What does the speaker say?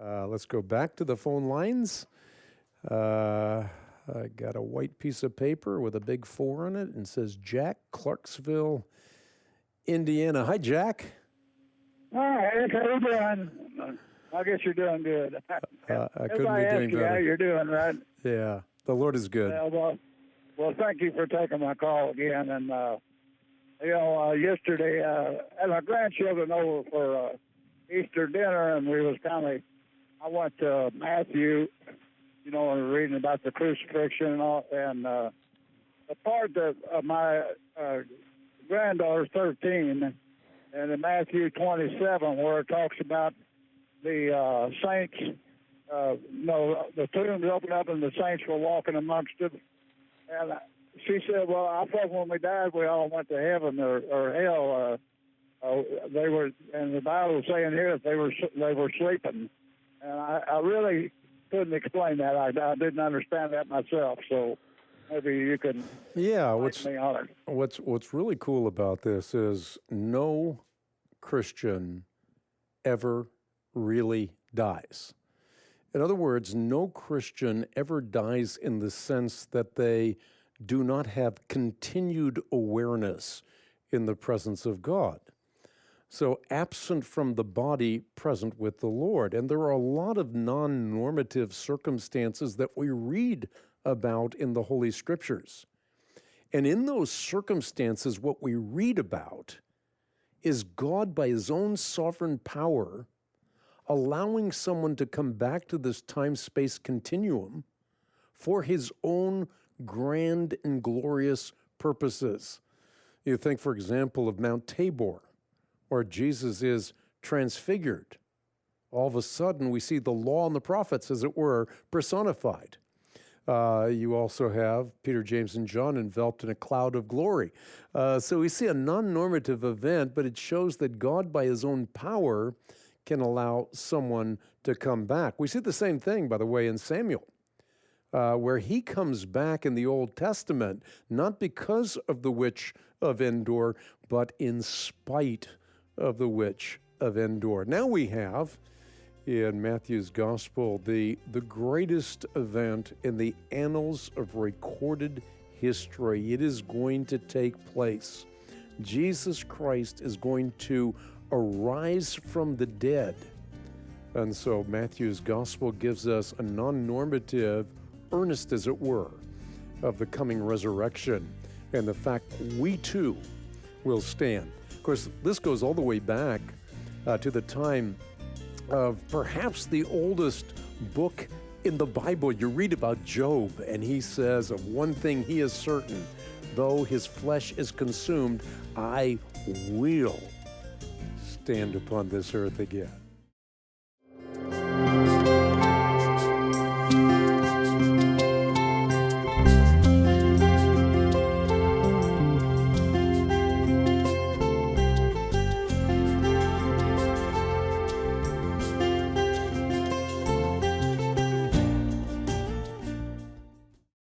Let's go back to the phone lines. I got a white piece of paper with a big 4 on it and says Jack, Clarksville, Indiana. Hi, Jack. Hi, Hank. How you doing? I guess you're doing good. I couldn't be doing better. How you're doing, right? Yeah, the Lord is good. Well, thank you for taking my call again. And, yesterday, I had my grandchildren over for Easter dinner, and I went to Matthew, and reading about the crucifixion and all. And the part that my granddaughter's 13, and in Matthew 27, where it talks about the saints, the tombs opened up and the saints were walking amongst it. And she said, well, I thought when we died, we all went to heaven or hell. They were, and the Bible was saying here that they were sleeping. And I really couldn't explain that. I didn't understand that myself. So maybe you can me on it. What's really cool about this is no Christian ever really dies. In other words, no Christian ever dies in the sense that they do not have continued awareness in the presence of God. So absent from the body, present with the Lord. And there are a lot of non-normative circumstances that we read about in the Holy Scriptures. And in those circumstances, what we read about is God, by his own sovereign power, allowing someone to come back to this time-space continuum for his own grand and glorious purposes. You think, for example, of Mount Tabor, where Jesus is transfigured. All of a sudden, we see the law and the prophets, as it were, personified. You also have Peter, James, and John enveloped in a cloud of glory. So we see a non-normative event, but it shows that God, by his own power, can allow someone to come back. We see the same thing, by the way, in Samuel, where he comes back in the Old Testament, not because of the witch of Endor, but in spite of the witch of Endor. Now we have, in Matthew's Gospel, the greatest event in the annals of recorded history. It is going to take place. Jesus Christ is going to arise from the dead. And so Matthew's Gospel gives us a non-normative, earnest, as it were, of the coming resurrection and the fact that we too will stand. Of course, this goes all the way back to the time of perhaps the oldest book in the Bible. You read about Job, and he says, of one thing he is certain, though his flesh is consumed, I will stand upon this earth again.